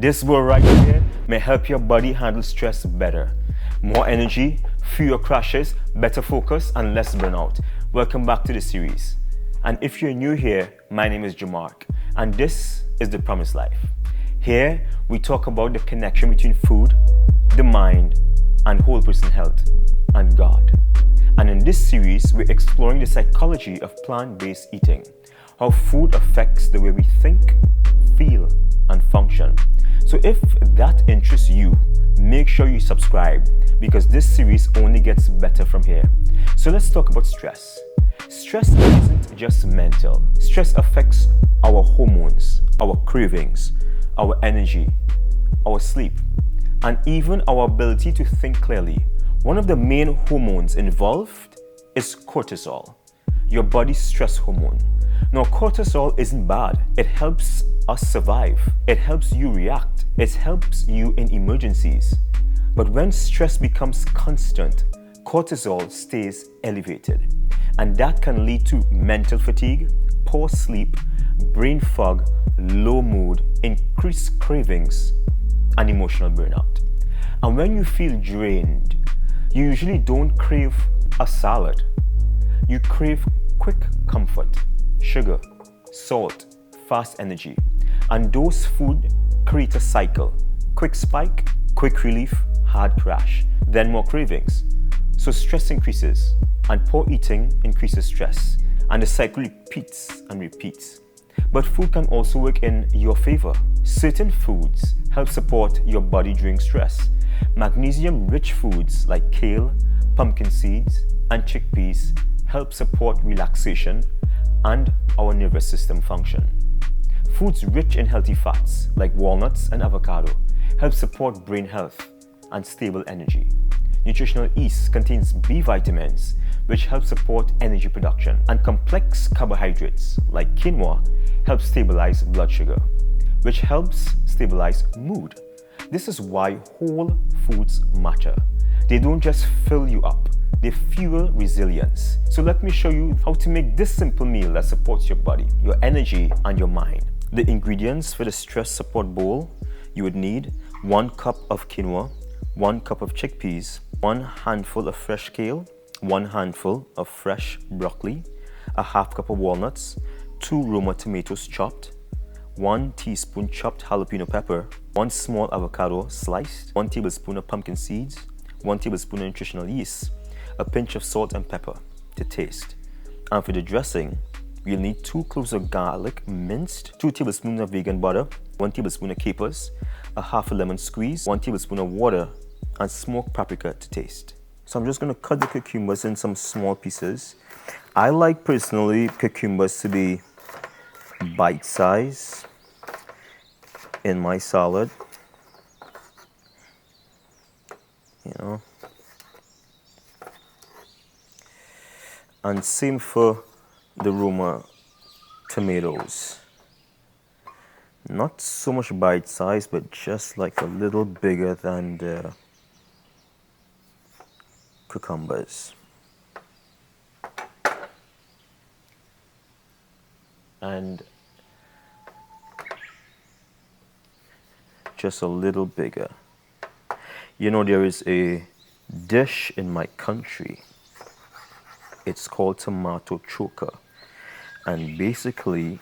This word right here may help your body handle stress better. More energy, fewer crashes, better focus, and less burnout. Welcome back to the series. And if you're new here, my name is Jamark, and this is The Promised Life. Here, we talk about the connection between food, the mind, and whole person health, and God. And in this series, we're exploring the psychology of plant-based eating, how food affects the way we think, feel, and function. So if that interests you, make sure you subscribe because this series only gets better from here. So let's talk about stress. Stress isn't just mental. Stress affects our hormones, our cravings, our energy, our sleep, and even our ability to think clearly. One of the main hormones involved is cortisol, your body's stress hormone. Now, cortisol isn't bad. It helps us survive. It helps you react. It helps you in emergencies. But when stress becomes constant, cortisol stays elevated. And that can lead to mental fatigue, poor sleep, brain fog, low mood, increased cravings, and emotional burnout. And when you feel drained, you usually don't crave a salad. You crave quick comfort, sugar, salt, fast energy. And those food create a cycle. Quick spike, quick relief, hard crash, then more cravings. So stress increases, and poor eating increases stress, and the cycle repeats and repeats. But food can also work in your favor. Certain foods help support your body during stress. Magnesium-rich foods like kale, pumpkin seeds, and chickpeas help support relaxation and our nervous system function. Foods rich in healthy fats like walnuts and avocado help support brain health and stable energy. Nutritional yeast contains B vitamins, which help support energy production, and complex carbohydrates like quinoa help stabilize blood sugar, which helps stabilize mood. This is why whole foods matter. They don't just fill you up, they fuel resilience. So let me show you how to make this simple meal that supports your body, your energy, and your mind. The ingredients for the stress support bowl: you would need 1 cup of quinoa, 1 cup of chickpeas, 1 handful of fresh kale, 1 handful of fresh broccoli, a half cup of walnuts, 2 Roma tomatoes chopped, 1 teaspoon chopped jalapeno pepper, 1 small avocado sliced, 1 tablespoon of pumpkin seeds, 1 tablespoon of nutritional yeast, a pinch of salt and pepper to taste. And for the dressing, you'll need 2 cloves of garlic minced, 2 tablespoons of vegan butter, 1 tablespoon of capers, a half a lemon squeeze, 1 tablespoon of water, and smoked paprika to taste. So I'm just going to cut the cucumbers in some small pieces. I like personally cucumbers to be bite-sized in my salad. You know. And same for the Roma tomatoes. Not so much bite-sized, but just like a little bigger than the cucumbers. And just a little bigger. You know, there is a dish in my country. It's called tomato choker. And basically,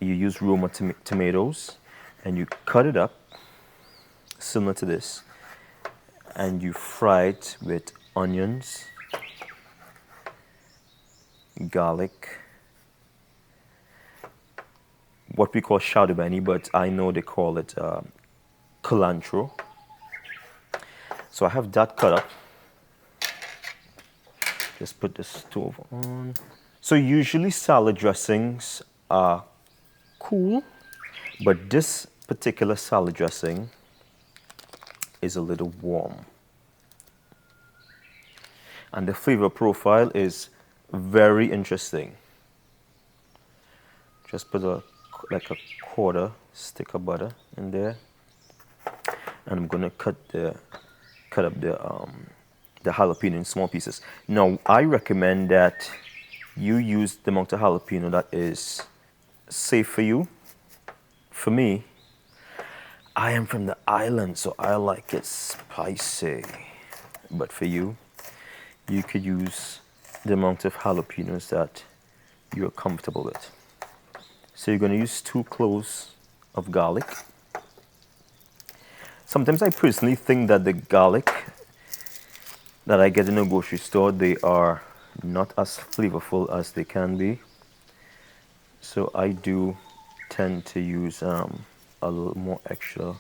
you use Roma tomatoes and you cut it up, similar to this, and you fry it with onions, garlic, what we call shadubani, but I know they call it cilantro. So I have that cut up. Just put the stove on. So usually salad dressings are cool, but this particular salad dressing is a little warm. And the flavor profile is very interesting. Just put like a quarter stick of butter in there, and I'm gonna cut up the jalapeno in small pieces. Now, I recommend that you use the amount of jalapeno that is safe for you. For me, I am from the island, so I like it spicy. But for you, you could use the amount of jalapenos that you're comfortable with. So you're going to use 2 cloves of garlic. Sometimes I personally think that the garlic that I get in a grocery store, they are not as flavorful as they can be. So I do tend to use a little more extra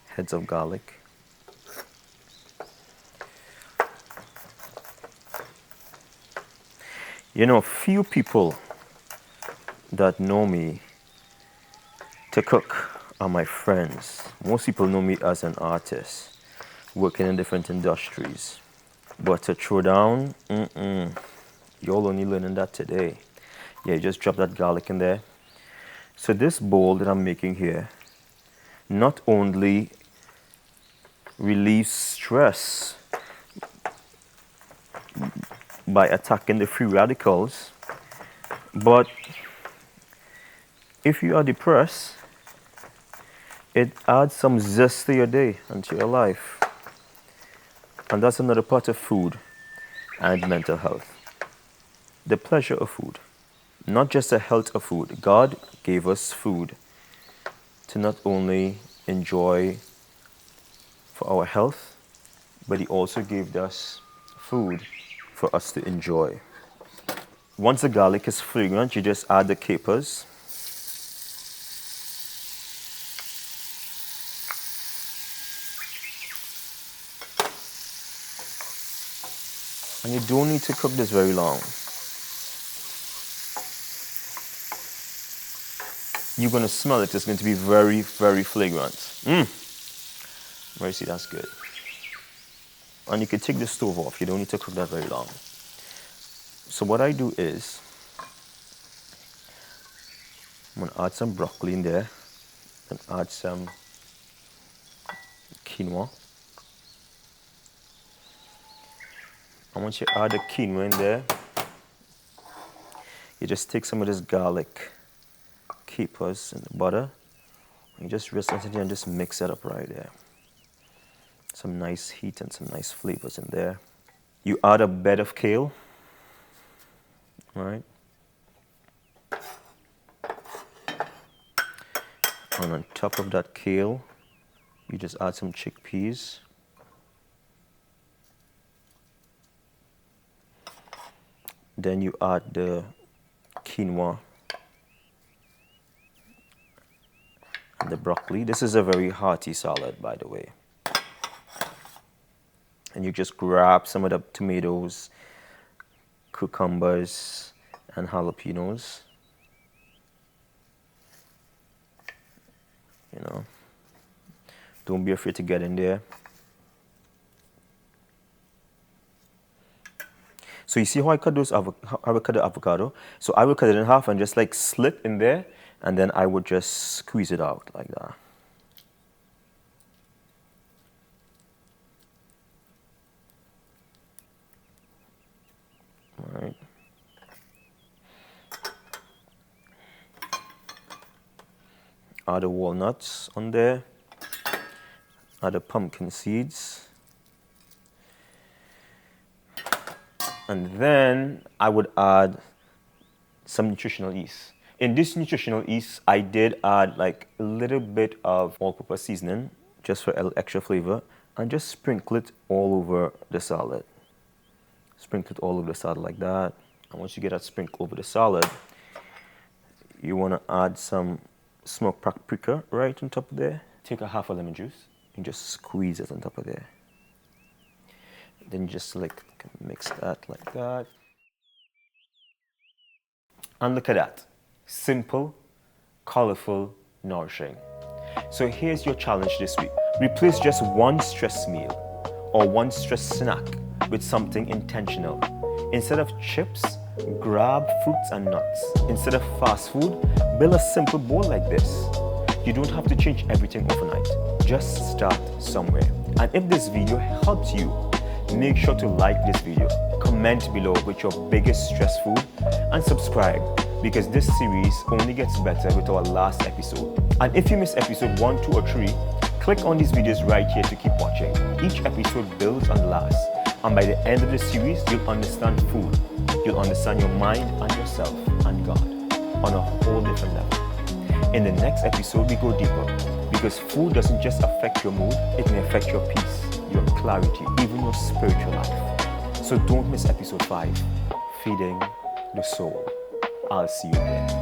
heads of garlic. You know, few people that know me to cook are my friends. Most people know me as an artist, working in different industries. But to throw down, you're only learning that today. Yeah, just drop that garlic in there. So this bowl that I'm making here not only relieves stress by attacking the free radicals, but if you are depressed, it adds some zest to your day and to your life. And that's another part of food and mental health. The pleasure of food, not just the health of food. God gave us food to not only enjoy for our health, but He also gave us food for us to enjoy. Once the garlic is fragrant, you just add the capers. And you don't need to cook this very long. You're going to smell it. It's going to be very, very flagrant. Mercy, that's good. And you can take the stove off. You don't need to cook that very long. So what I do is, I'm going to add some broccoli in there and add some quinoa. And once you add the quinoa in there, you just take some of this garlic, capers, and the butter, and you just rest it and just mix it up right there. Some nice heat and some nice flavors in there. You add a bed of kale, right? And on top of that kale, you just add some chickpeas. Then you add the quinoa and the broccoli. This is a very hearty salad, by the way. And you just grab some of the tomatoes, cucumbers, and jalapenos. You know, don't be afraid to get in there. So you see how I cut those how I cut the avocado? So I will cut it in half and just like slit in there, and then I would just squeeze it out like that. All right. Add the walnuts on there. Add the pumpkin seeds. And then I would add some nutritional yeast. In this nutritional yeast, I did add like a little bit of all-purpose seasoning just for extra flavor, and just sprinkle it all over the salad. Sprinkle it all over the salad like that. And once you get that sprinkle over the salad, you want to add some smoked paprika right on top of there. Take a half a lemon juice and just squeeze it on top of there. Then you just like mix that like that. And look at that. Simple, colorful, nourishing. So here's your challenge this week. Replace just one stress meal or one stress snack with something intentional. Instead of chips, grab fruits and nuts. Instead of fast food, build a simple bowl like this. You don't have to change everything overnight. Just start somewhere. And if this video helps you, make sure to like this video, comment below with your biggest stress food, and subscribe, because this series only gets better with our last episode. And if you miss episode 1, 2, or 3, Click on these videos right here to keep watching. Each episode builds on the last, and by the end of the series, you'll understand food. You'll understand your mind and yourself and God on a whole different level. In the next episode, we go deeper, because food doesn't just affect your mood, it may affect your peace, your clarity, even your spiritual life. So don't miss episode 5, Feeding the Soul. I'll see you there.